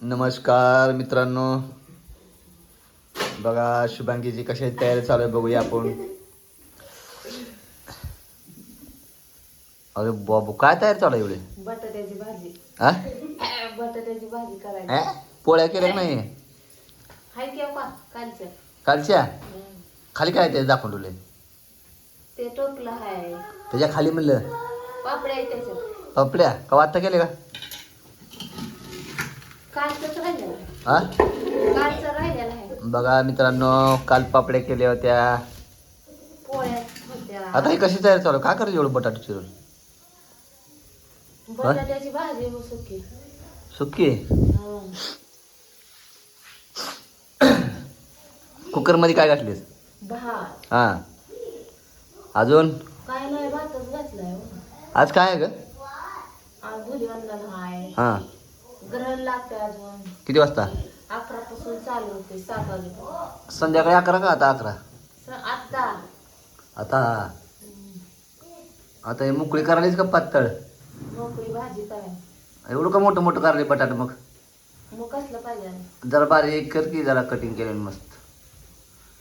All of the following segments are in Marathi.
नमस्कार मित्रांनो, बघा शुभांगीची कशी तयारी चालू आहे बघूया आपण. अरे बाबू काय तयारी चालू आहे एवढे? बटाट्याची भाजी. हा बटाट्याची भाजी करायची. पोळ्या केल्या नाही? हाय केव्हा कालच्या. कालच्या खाली काय ते दाखवून ठेवले? ते टोपलं हाय. त्याच्या खाली म्हणलं पापड्या आहे त्याच्यात. आपल्या का आता केले का? कालचंच राहिलेलं आहे. हा कालचं राहिलेलं आहे. बघा मित्रांनो, काल पापड्या केल्या होत्या. पोळ्या होत्या. आता ही कशी तयारी चालू आहे? काय करायचं एवढं बटाटे चिरून? बटाट्याची भाजी हो सुकी. सुकी कुकर मध्ये काय घातलीस? भात. हा अजून काय नाही, भातच घातलाय हो. आज काय आहे ग? आज भुलीवंदन हाय. हा ग्रहण लागते अजून. किती वाजता? 11 पासून चालू होते 7 वाजेपर्यंत. संध्याकाळी 11 का आता 11? आता आता आता हे मोकळी करायलीच का पातळ? मोकळी भाजी करायची. एवढं का मोठं मोठं करायला बटाटे? मग मग कसलं पाहिजे? जरा बारीक कर की, जरा कटिंग केलं मस्त.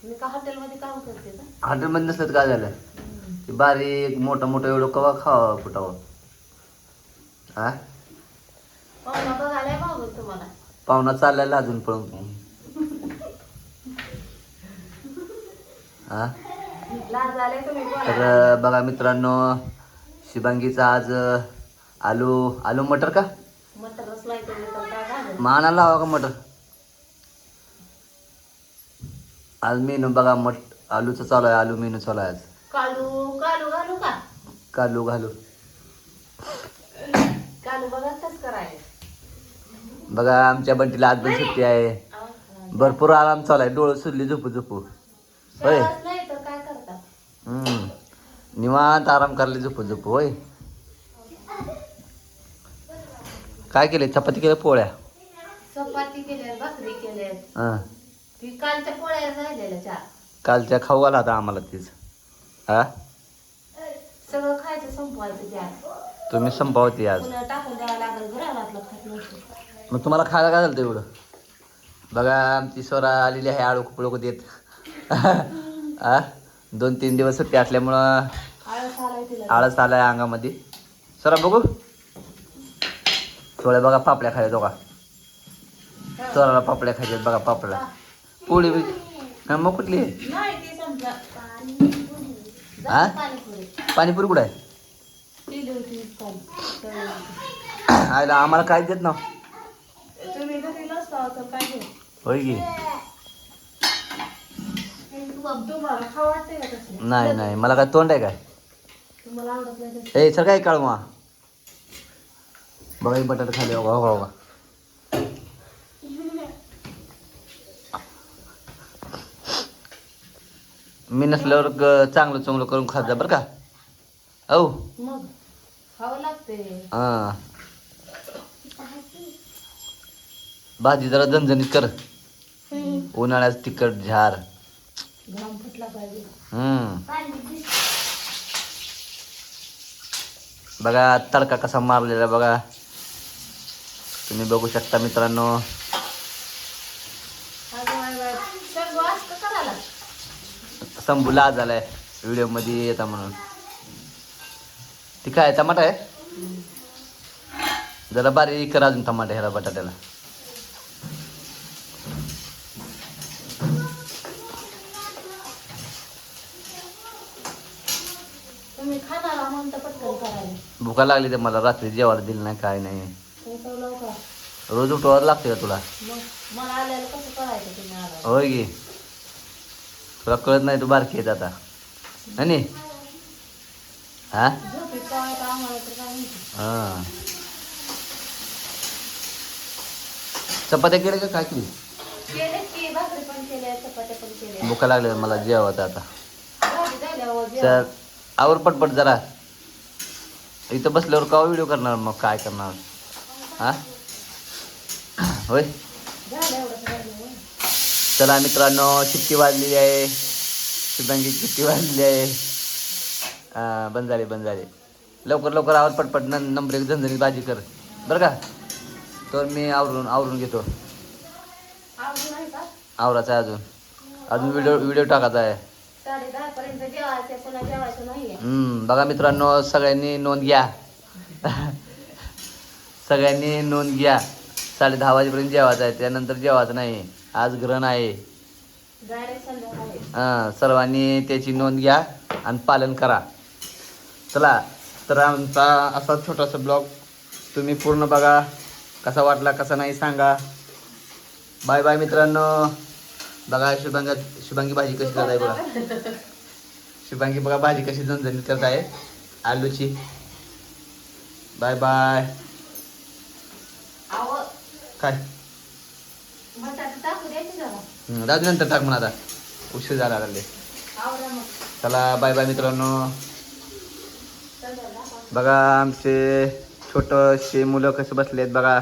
मी का हॉटेलमध्ये काम करते का? हॉटेलमध्ये नसलं तर काय झालं? ते बारीक मोठं मोठं एवढं कवा खावं फुटावं? हा पाहुणा बघायला मागून तुम्हाला. पाहुणा चाललेला अजून पळून. हा लाज आले तुम्ही बोलायला. तर बघा मित्रांनो, शुभांगीचा आज आलू मटर का मटर असलाय तर काय झालं? माना लावा का मटर? आज मेनू बघा आलूचं चालू आहे. आलू मेनू चालू आहे आज. कालू कालू घालू का? कालू घालू. कालू बघा कस करायचं. बघा आमच्या बंटीला आज पण सुट्टी आहे. भरपूर आराम चालू आहे. डोळं सुरली झोपू झोपू. होय शाळाच नाही तर काय करता? निवांत आराम करायला झोपू झोपू. होय काय केले? चपाती केल्या पोळ्या? चपाती केल्या, भाकरी केल्या. हां ती कालच्या पोळ्या राहिलेल्या 4. कालच्या खाऊ आला आता आम्हाला तीच. हा सगळं खायचं संपवायचं त्या. तुम्ही संपावती आज. पुन्हा टाकून द्यावं लागेल, घरातलं खात नव्हतं. मग तुम्हाला खायला काय झालं एवढं? बघा आमची स्वरा आलेली आहे आळू कुपळू देत. हा 2-3 दिवस सुट्टी असल्यामुळं आळस आलाय तिला. आळस आलाय अंगामध्ये. स्वरा बघू थोड्या बघा पापड्या खायच्या दोघा. स्वराला पापड्या खायच्यात बघा. पापड्या पोळी बी मग कुठली आहे? नाही ती संपला. हा पाणीपुरी पाणीपुरी कुठं आहे? पिली होती काल. आयला आम्हाला काय देत ना. तुम्ही घरी नसता तर काय घेऊ? होय की. तुम्हाला खाऊ वाटते का तसं? नाही नाही मला काय तोंड आहे काय? तुम्हाला आवडत नाही तसं? ए सर काय काढू मा बघा बटाटे खाली. हो हो हो. मी नसल्यावर चांगलं चांगलं करून खात जा बरं का. औ मग खावं लागते. हां भाजी जरा झणझणीत कर. उन्हाळ्यात तिखट झार. घाम फुटला पाहिजे. बघा तडका कसा मारलेला बघा. तुम्ही बघू शकता मित्रांनो. सर्व असतं करायला. संभू लाज आलाय व्हिडिओ मध्ये येता म्हणून. ती काय टमाटा आहे? जरा बारीक कर अजून टमाटा ह्याला बटाट्याला. तुम्ही खाणार म्हणता पटकन करायला. भुका लागली तर मला रात्री जेवायला दिलं नाही काय नाही. लवकर. रोज उठवायला लागते का तुला? मग मला आल्याला कसं करायचं तुम्ही आला? होय की. तुला कळत नाही तू बारकी येत आता आणि हा झोपेत करायचं आम्हाला तर काय माहिती. हां चपात्या केल्या का काय केली? केले की भाकरी पण केल्या, चपात्या पण केल्या. भुका लागल्या मला जेवायचं आता. भाजी झाल्यावर जेवण. तर आवर पटपट जरा. इथं बसल्यावर का व्हिडिओ करणार मग काय करणार? हा होय. झालं एवढंच राहिलं होय. चला मित्रांनो, चिठ्ठी वाजलेली आहे. शुभांगी चिठ्ठी वाजलेली आहे. बंद झाले. लवकर लवकर आवर पटपट. नंबर 1 झणझणीत भाजी कर बरं का. तर मी आवरून घेतो. आवडून आहे का? आवराचं आहे अजून व्हिडिओ टाकायचा आहे. 10:30 पर्यंत जेवायचं, पुन्हा जेवायचं नाहीये. बघा मित्रांनो, सगळ्यांनी नोंद घ्या. सगळ्यांनी नोंद घ्या. 10:30 वाजेपर्यंत जेवायचं आहे, त्यानंतर जेवायचं नाही. आज ग्रहण आहे. डायरेक्ट संध्याकाळी. सर्वांनी त्याची नोंद घ्या आणि पालन करा. चला, तर आमचा असा छोटासा ब्लॉग तुम्ही पूर्ण बघा. कसा वाटला कसा नाही सांगा. बाय बाय मित्रांनो. बघा शुभांगी भाजी कशी करत आहे बघा. शुभांगी बघा भाजी कशी झणझणीत करत आहे आलूची. Bye bye. आव काय बटाटे टाकू द्यायचे जरा. दादू नंतर टाक म्हणा, आता उशीर झाला लागले. आवडा मग. चला बाय बाय मित्रांनो. चल जरा. बघा आमचे छोटेसे मुलं कसे बसलेत बघा.